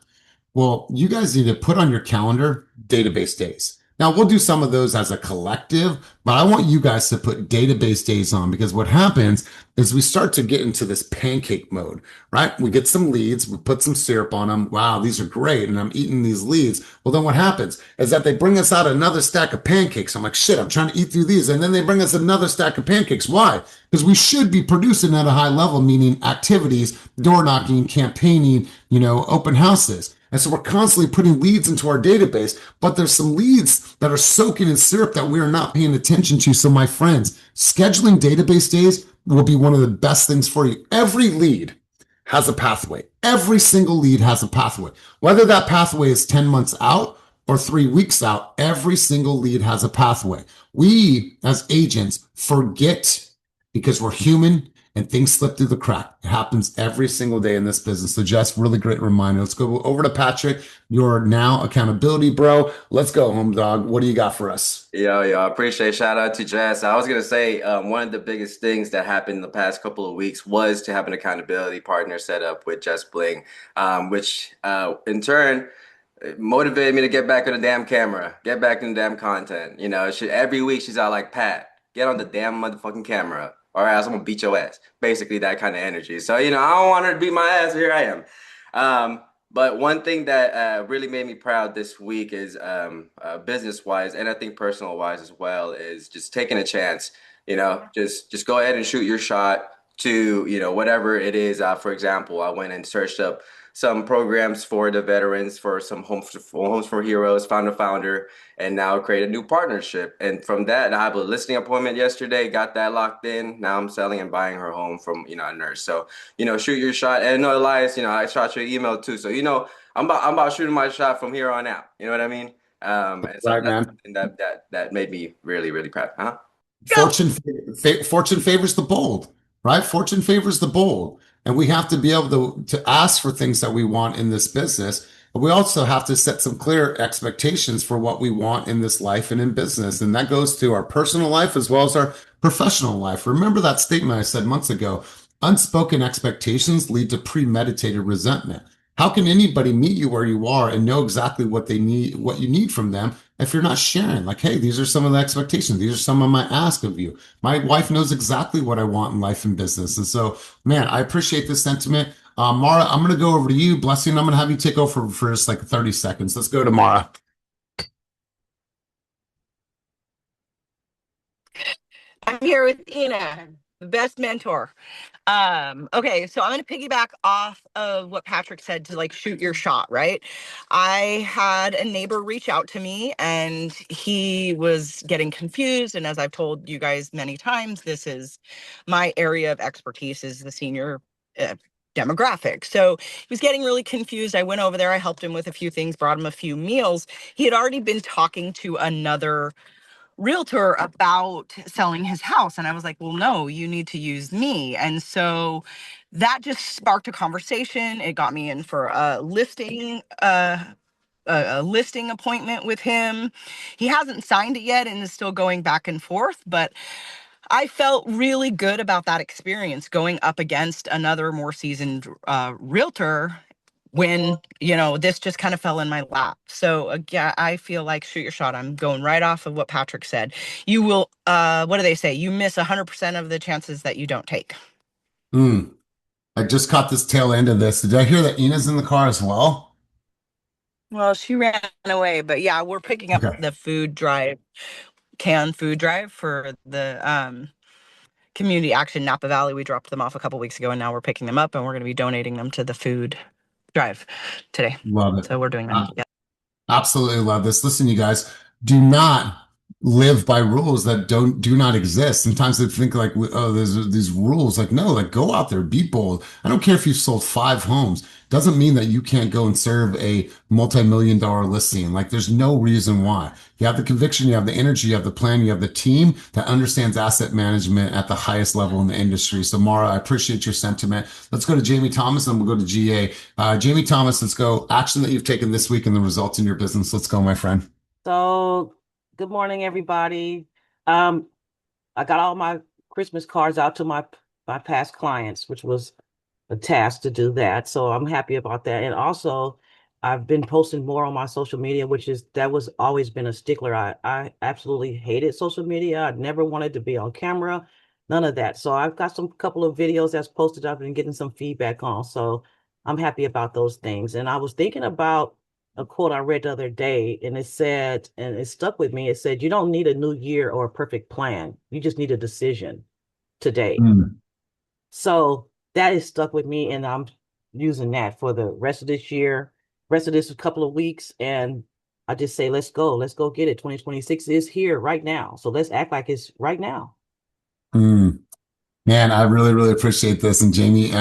Well, you guys need to put on your calendar database days. Now, we'll do some of those as a collective, but I want you guys to put database days on, because what happens is we start to get into this pancake mode, right? We get some leads, we put some syrup on them. Wow, these are great. And I'm eating these leads. Well, then what happens is that they bring us out another stack of pancakes. I'm like, shit, I'm trying to eat through these. And then they bring us another stack of pancakes. Why? Because we should be producing at a high level, meaning activities, door knocking, campaigning, open houses. And so we're constantly putting leads into our database, but there's some leads that are soaking in syrup that we are not paying attention to. So my friends, scheduling database days will be one of the best things for you. Every lead has a pathway. Every single lead has a pathway. Whether that pathway is 10 months out or 3 weeks out, every single lead has a pathway. We as agents forget because we're human and things slip through the crack. It happens every single day in this business. So Jess, really great reminder. Let's go over to Patrick, your now accountability bro. Let's go, home dog. What do you got for us? Yo, I appreciate it. Shout out to Jess. I was going to say one of the biggest things that happened in the past couple of weeks was to have an accountability partner set up with Jess Bling, which in turn motivated me to get back on the damn camera, get back in the damn content. Every week she's out like, Pat, get on the damn motherfucking camera, or else I'm gonna beat your ass. Basically, that kind of energy. So, I don't want her to beat my ass. Here I am. But one thing that really made me proud this week is business-wise, and I think personal-wise as well, is just taking a chance. Just go ahead and shoot your shot to, whatever it is. For example, I went and searched up some programs for the veterans, for some homes for heroes, found a founder, and now create a new partnership. And from that, I have a listing appointment yesterday, got that locked in. Now I'm selling and buying her home from, a nurse. So, shoot your shot. And no, Elias, I shot your email too. So, I'm about shooting my shot from here on out. You know what I mean? And so Right, that's man. something that made me really, really proud. Uh-huh. Fortune favors the bold, right? Fortune favors the bold. And we have to be able to ask for things that we want in this business. But we also have to set some clear expectations for what we want in this life and in business. And that goes to our personal life as well as our professional life. Remember that statement I said months ago: unspoken expectations lead to premeditated resentment. How can anybody meet you where you are and know exactly what they need, what you need from them, if you're not sharing? Like, hey, these are some of the expectations. These are some of my ask of you. My wife knows exactly what I want in life and business. And so, man, I appreciate this sentiment. Mara, I'm going to go over to you. Blessing, I'm going to have you take over for just like 30 seconds. Let's go to Mara. I'm here with Ina, the best mentor. Okay, so I'm going to piggyback off of what Patrick said to shoot your shot, right? I had a neighbor reach out to me and he was getting confused. And as I've told you guys many times, this is my area of expertise, is the senior demographic. So he was getting really confused. I went over there, I helped him with a few things, brought him a few meals. He had already been talking to another realtor about selling his house. And I was like, well, no, you need to use me. And so that just sparked a conversation. It got me in for a listing appointment with him. He hasn't signed it yet and is still going back and forth, but I felt really good about that experience, going up against another more seasoned realtor when, this just kind of fell in my lap. So yeah, I feel like shoot your shot. I'm going right off of what Patrick said. You will, what do they say? You miss 100% of the chances that you don't take. I just caught this tail end of this. Did I hear that Ina's in the car as well? Well, she ran away, but yeah, we're picking up Okay. the food drive, canned food drive for the community action Napa Valley. We dropped them off a couple weeks ago, and now we're picking them up, and we're going to be donating them to the food drive today. Love it. So we're doing that. Yeah. Absolutely love this. Listen, you guys, do not live by rules that do not exist. Sometimes they think like, oh, there's these rules. Like, no, like go out there, be bold. I don't care if you've sold 5 homes. Doesn't mean that you can't go and serve a multi-million-dollar listing. Like, there's no reason why. You have the conviction, you have the energy, you have the plan, you have the team that understands asset management at the highest level in the industry. So, Mara, I appreciate your sentiment. Let's go to Jamie Thomas and we'll go to GA. Jamie Thomas, let's go. Action that you've taken this week and the results in your business. Let's go, my friend. So, good morning, everybody. I got all my Christmas cards out to my past clients, which was a task to do that. So I'm happy about that. And also, I've been posting more on my social media, that was always been a stickler. I absolutely hated social media. I never wanted to be on camera, none of that. So I've got some couple of videos that's posted up and getting some feedback on. So I'm happy about those things. And I was thinking about a quote I read the other day, and it said, and it stuck with me. It said, "You don't need a new year or a perfect plan. You just need a decision today." So that is stuck with me, and I'm using that for the rest of this year, rest of this couple of weeks. And I just say, let's go get it. 2026 is here right now. So let's act like it's right now. Man, I really, really appreciate this. And Jamie,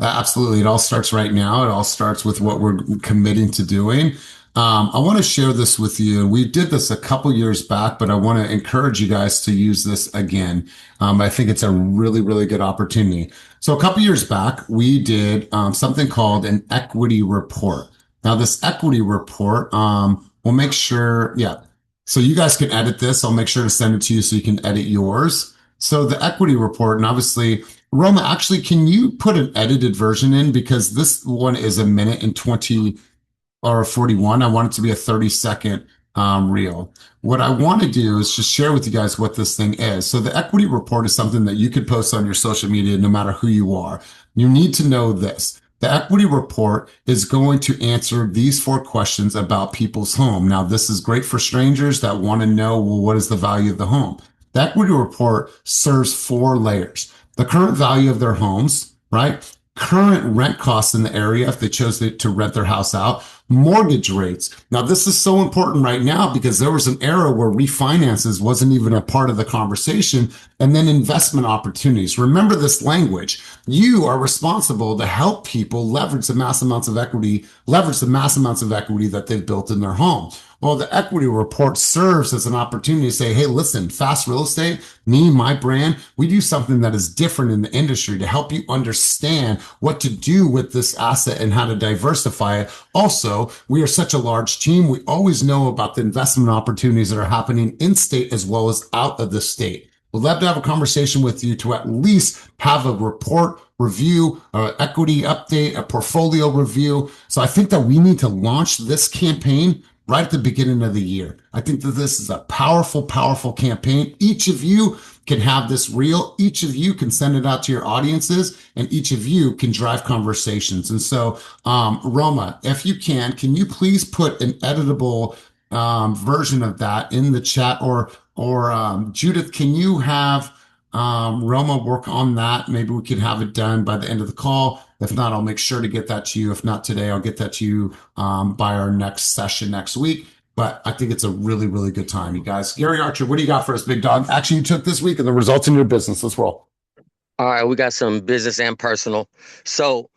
absolutely, it all starts right now. It all starts with what we're committing to doing. I want to share this with you. We did this a couple years back, but I want to encourage you guys to use this again. I think it's a really, really good opportunity. So a couple years back, we did something called an equity report. Now, this equity report, we'll make sure, yeah. So you guys can edit this. I'll make sure to send it to you so you can edit yours. So the equity report, and obviously, Roma, actually, can you put an edited version in? Because this one is a minute and 20 or 41. I want it to be a 30-second reel. What I want to do is just share with you guys what this thing is. So the equity report is something that you could post on your social media no matter who you are. You need to know this. The equity report is going to answer these 4 questions about people's home. Now, this is great for strangers that want to know, well, what is the value of the home? The equity report serves 4 layers. The current value of their homes, right? Current rent costs in the area if they chose to rent their house out, mortgage rates. Now, this is so important right now because there was an era where refinances wasn't even a part of the conversation, and then investment opportunities. Remember this language. You are responsible to help people leverage the mass amounts of equity that they've built in their home. Well, the equity report serves as an opportunity to say, hey, listen, Fast Real Estate, me, my brand, we do something that is different in the industry to help you understand what to do with this asset and how to diversify it. Also, we are such a large team. We always know about the investment opportunities that are happening in state as well as out of the state. We'd love to have a conversation with you to at least have a report review, an equity update, a portfolio review. So I think that we need to launch this campaign right at the beginning of the year. I think that this is a powerful, powerful campaign. Each of you can have this reel. Each of you can send it out to your audiences, and each of you can drive conversations. And so, Roma, if you can you please put an editable version of that in the chat, or Judith, can you have Roma work on that? Maybe we can have it done by the end of the call. If not, I'll make sure to get that to you. If not today, I'll get that to you by our next session next week. But I think it's a really, really good time, you guys. Gary Archer, what do you got for us, big dog? Action you took this week and the results in your business. Let's roll. All right, we got some business and personal. So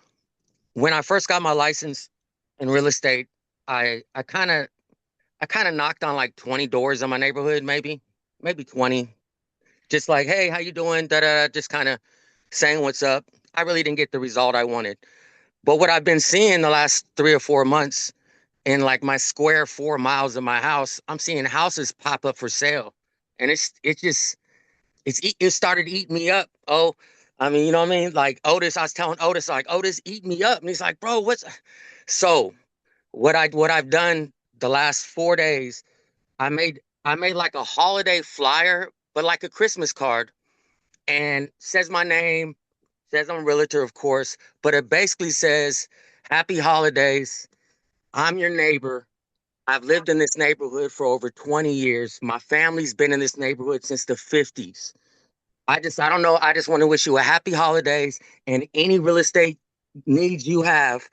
when I first got my license in real estate, I kind of knocked on like 20 doors in my neighborhood, maybe 20. Just like, hey, how you doing? Just kind of saying what's up. I really didn't get the result I wanted. But what I've been seeing the last 3 or 4 months in like my square 4 miles of my house, I'm seeing houses pop up for sale. And it started eating me up. Oh, I mean, you know what I mean? Like Otis, I was telling Otis, like, Otis, eat me up. And he's like, bro, so what I've done the last 4 days, I made like a holiday flyer, but like a Christmas card, and says my name, says I'm a realtor, of course, but it basically says happy holidays. I'm your neighbor. I've lived in this neighborhood for over 20 years. My family's been in this neighborhood since the 50s. I don't know. I just want to wish you a happy holidays and any real estate needs you have.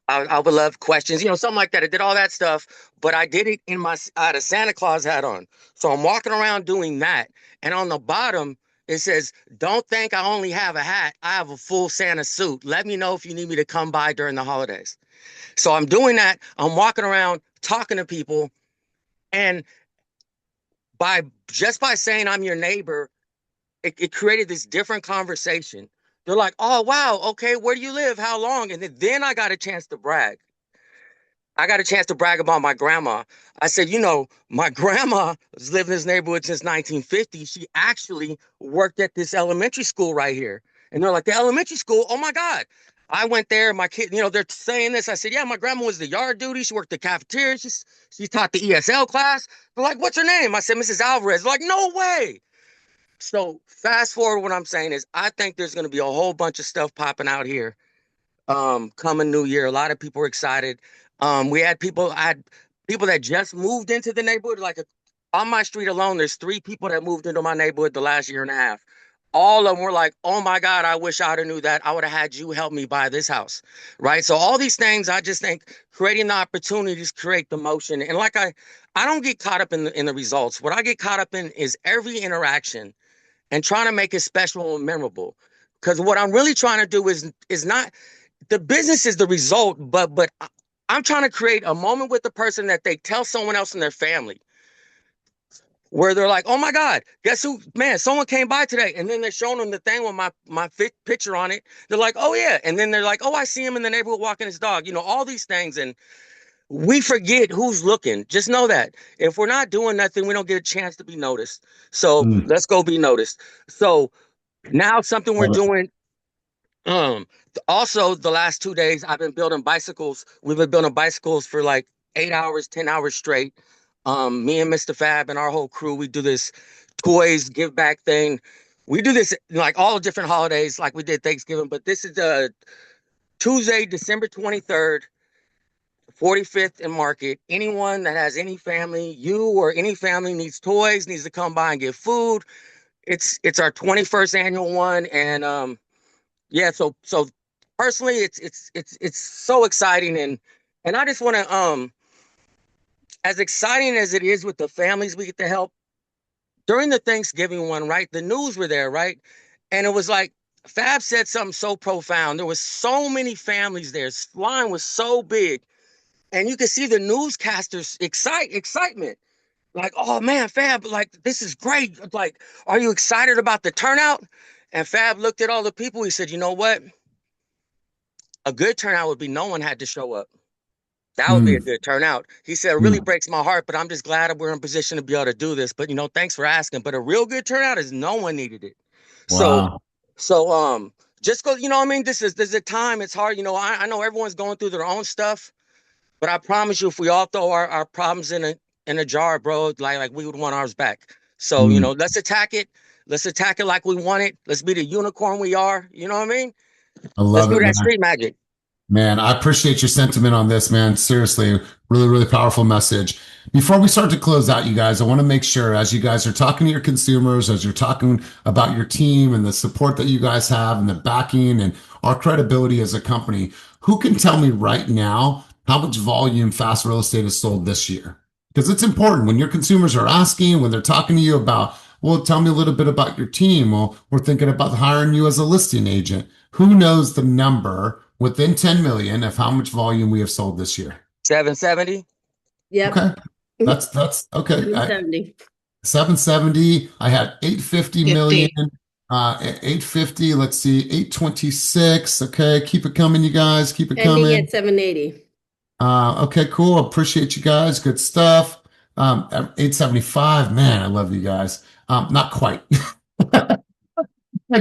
I would love questions, something like that. I did all that stuff, but I did it I had a Santa Claus hat on. So I'm walking around doing that. And on the bottom, it says, don't think I only have a hat. I have a full Santa suit. Let me know if you need me to come by during the holidays. So I'm doing that. I'm walking around talking to people. And by saying I'm your neighbor, it created this different conversation. They're like, oh, wow, okay, where do you live? How long? And then I got a chance to brag. I got a chance to brag about my grandma. I said, my grandma has lived in this neighborhood since 1950. She actually worked at this elementary school right here. And they're like, the elementary school? Oh, my God. I went there. My kid, they're saying this. I said, yeah, my grandma was the yard duty. She worked the cafeteria. She taught the ESL class. They're like, what's her name? I said, Mrs. Alvarez. They're like, no way. So fast forward, what I'm saying is I think there's going to be a whole bunch of stuff popping out here coming new year. A lot of people are excited. I had people that just moved into the neighborhood. On my street alone, there's 3 people that moved into my neighborhood the last year and a half. All of them were like, oh my God, I wish I'd have knew that. I would have had you help me buy this house. Right. So all these things, I just think creating the opportunities create the motion. And I don't get caught up in the results. What I get caught up in is every interaction and trying to make it special and memorable. Because what I'm really trying to do is not the business is the result, but I'm trying to create a moment with the person that they tell someone else in their family where they're like, oh my God, guess who? Man, someone came by today. And then they're showing them the thing with my picture on it. They're like, oh yeah. And then they're like, oh, I see him in the neighborhood walking his dog, all these things. And we forget who's looking. Just know that if we're not doing nothing, we don't get a chance to be noticed. So let's go be noticed. So now something we're doing. Also the last 2 days I've been building bicycles. We've been building bicycles for like 8 hours, 10 hours straight. Me and Mr. Fab and our whole crew, we do this toys give back thing. We do this like all different holidays, like we did Thanksgiving, but this is Tuesday, December 23rd. 45th and Market. Anyone that has any family, you or any family needs toys, needs to come by and get food. It's our 21st annual one, and yeah. So personally, it's so exciting, and I just want to as exciting as it is with the families we get to help during the Thanksgiving one, right? The news were there, right? And it was like Fab said something so profound. There was so many families there. This line was so big. And you can see the newscasters excitement. Like, oh man, Fab, like, this is great. Like, are you excited about the turnout? And Fab looked at all the people. He said, you know what? A good turnout would be no one had to show up. That would be a good turnout. He said, it really breaks my heart, but I'm just glad that we're in position to be able to do this. But, thanks for asking. But a real good turnout is no one needed it. Wow. So just go, what I mean? This is a time. It's hard. I know everyone's going through their own stuff. But I promise you, if we all throw our problems in a jar, bro, like we would want ours back. So, let's attack it. Let's attack it like we want it. Let's be the unicorn we are. You know what I mean? I love Let's do it, that man. street magic. Man, I appreciate your sentiment on this, man. Seriously, really, really powerful message. Before we start to close out, you guys, I want to make sure as you guys are talking to your consumers, as you're talking about your team and the support that you guys have and the backing and our credibility as a company, who can tell me right now how much volume Fast Real Estate has sold this year? Because it's important when your consumers are asking, when they're talking to you about, well, tell me a little bit about your team. Well, we're thinking about hiring you as a listing agent. Who knows the number within 10 million of how much volume we have sold this year? 770. Yep. Okay. That's okay. 770. 770. I had 850 million. 850. Let's see. 826. Okay. Keep it coming, you guys. Keep it Ending coming. at 780. Okay, cool. Appreciate you guys. Good stuff. 875. Man, I love you guys. Not quite. Not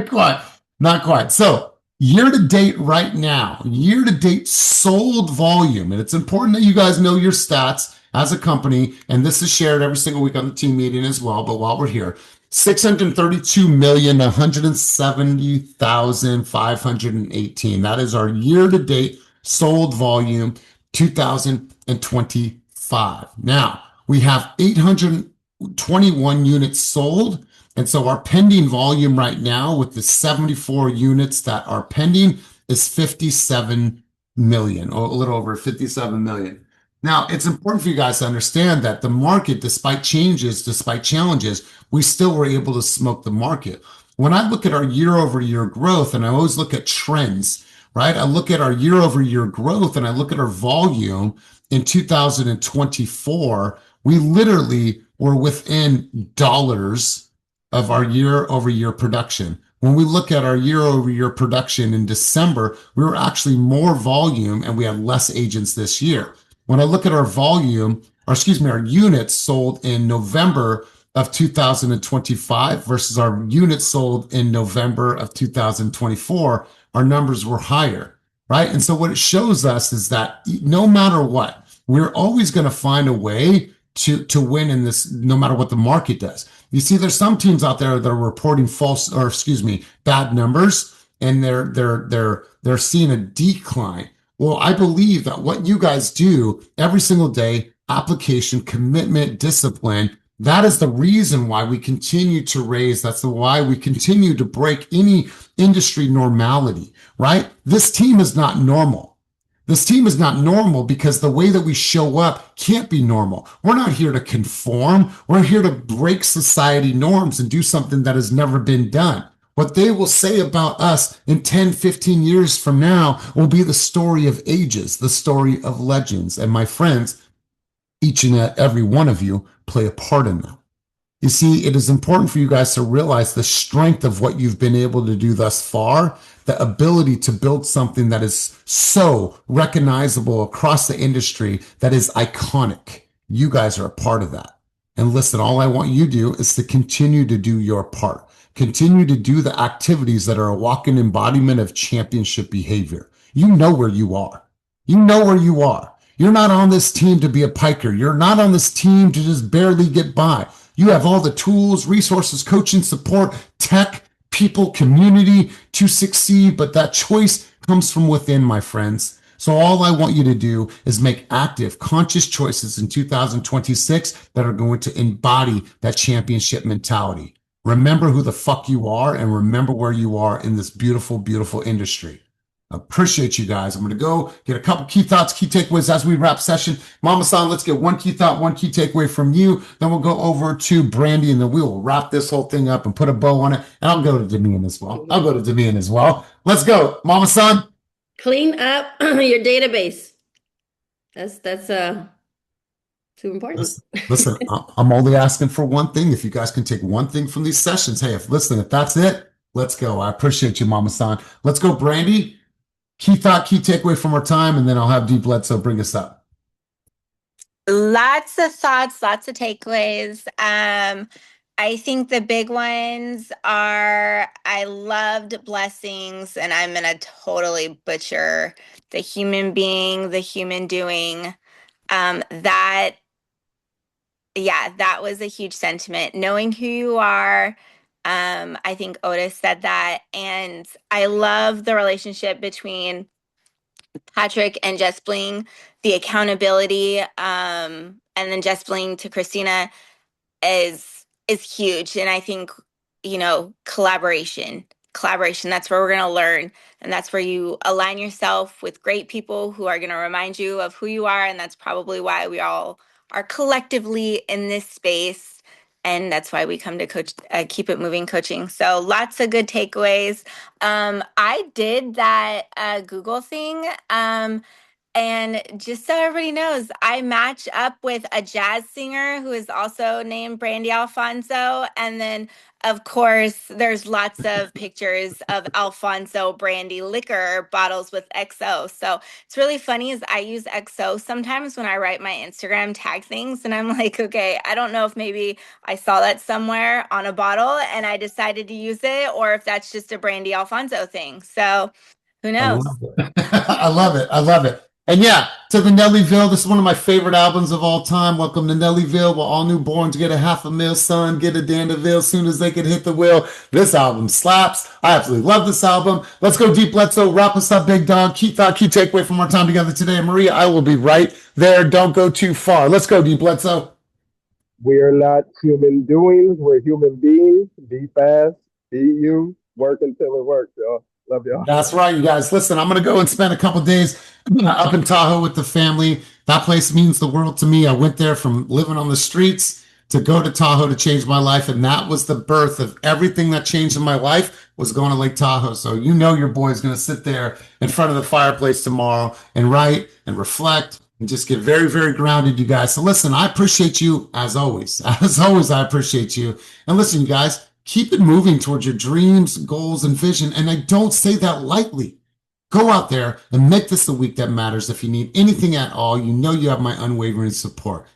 quite. Not quite. So year to date right now, year to date sold volume. And it's important that you guys know your stats as a company. And this is shared every single week on the team meeting as well. But while we're here, 632,170,518. That is our year to date sold volume 2023. 2025. Now, we have 821 units sold. And so our pending volume right now with the 74 units that are pending is 57 million, or a little over 57 million. Now, it's important for you guys to understand that the market, despite changes, despite challenges, we still were able to smoke the market. When I look at our year over year growth, and I always look at trends, right? I look at our year over year growth and I look at our volume in 2024, we literally were within dollars of our year over year production. When we look at our year over year production in December, we were actually more volume and we had less agents this year. When I look at our volume, or excuse me, our units sold in November of 2025 versus our units sold in November of 2024, our numbers were higher, right? And so what it shows us is that no matter what, we're always going to find a way to win in this, no matter what the market does. You see, there's some teams out there that are reporting false, or excuse me, bad numbers, and they're seeing a decline. Well, I believe that what you guys do every single day, application, commitment, discipline, that is the reason why we continue to raise. That's why we continue to break any industry normality, right? This team is not normal. This team is not normal because the way that we show up can't be normal. We're not here to conform. We're here to break society norms and do something that has never been done. What they will say about us in 10, 15 years from now will be the story of ages, the story of legends. And my friends, each and every one of you play a part in that. You see, it is important for you guys to realize the strength of what you've been able to do thus far, the ability to build something that is so recognizable across the industry, that is iconic. You guys are a part of that. And listen, all I want you to do is to continue to do your part. Continue to do the activities that are a walking embodiment of championship behavior. You know where you are. You know where you are. You're not on this team to be a piker. You're not on this team to just barely get by. You have all the tools, resources, coaching, support, tech, people, community to succeed, but that choice comes from within, my friends. So all I want you to do is make active, conscious choices in 2026 that are going to embody that championship mentality. Remember who the fuck you are and remember where you are in this beautiful, beautiful industry. Appreciate you guys. I'm going to go get a couple key thoughts, key takeaways as we wrap session. Mama San, let's get one key thought, one key takeaway from you. Then we'll go over to Brandy and then we will wrap this whole thing up and put a bow on it. And I'll go to Demian as well. Let's go. Mama San. Clean up your database. That's too important. Listen, I'm only asking for one thing. If you guys can take one thing from these sessions, hey, if that's it, let's go. I appreciate you, Mama San. Let's go, Brandy. Key thought, key takeaway from our time, and then I'll have Deep Bledsoe bring us up. Lots of thoughts, lots of takeaways. I think the big ones are I loved blessings, and I'm going to totally butcher the human being, the human doing. That was a huge sentiment. Knowing who you are. I think Otis said that. And I love the relationship between Patrick and Jess Bling, the accountability, and then Jess Bling to Christina is huge. And I think, collaboration, that's where we're going to learn. And that's where you align yourself with great people who are going to remind you of who you are. And that's probably why we all are collectively in this space. And that's why we come to coach, Keep It Moving coaching. So lots of good takeaways. I did that Google thing. And just so everybody knows, I match up with a jazz singer who is also named Brandy Alfonso. And then, of course, there's lots of pictures of Alfonso Brandy liquor bottles with XO. So it's really funny is I use XO sometimes when I write my Instagram tag things. And I'm like, okay, I don't know if maybe I saw that somewhere on a bottle and I decided to use it, or if that's just a Brandy Alfonso thing. So who knows? I love it. And yeah, to the Nellyville, this is one of my favorite albums of all time. Welcome to Nellyville, where all newborns get a $500,000, son, get a Dandeville soon as they can hit the wheel. This album slaps. I absolutely love this album. Let's go, Deep Bledsoe. Wrap us up, big dog. Key thought, key takeaway from our time together today. And Maria, I will be right there. Don't go too far. Let's go, Deep Bledsoe. We are not human doings. We're human beings. Be fast. Be you. Work until it works, y'all. Love y'all. That's right, you guys. Listen, I'm going to go and spend a couple days up in Tahoe with the family. That place means the world to me. I went there from living on the streets to go to Tahoe to change my life. And that was the birth of everything that changed in my life, was going to Lake Tahoe. So you know your boy's going to sit there in front of the fireplace tomorrow and write and reflect and just get very, very grounded, you guys. So listen, I appreciate you as always. As always, I appreciate you. And listen, you guys, keep it moving towards your dreams, goals, and vision. And I don't say that lightly. Go out there and make this the week that matters. If you need anything at all, you know you have my unwavering support.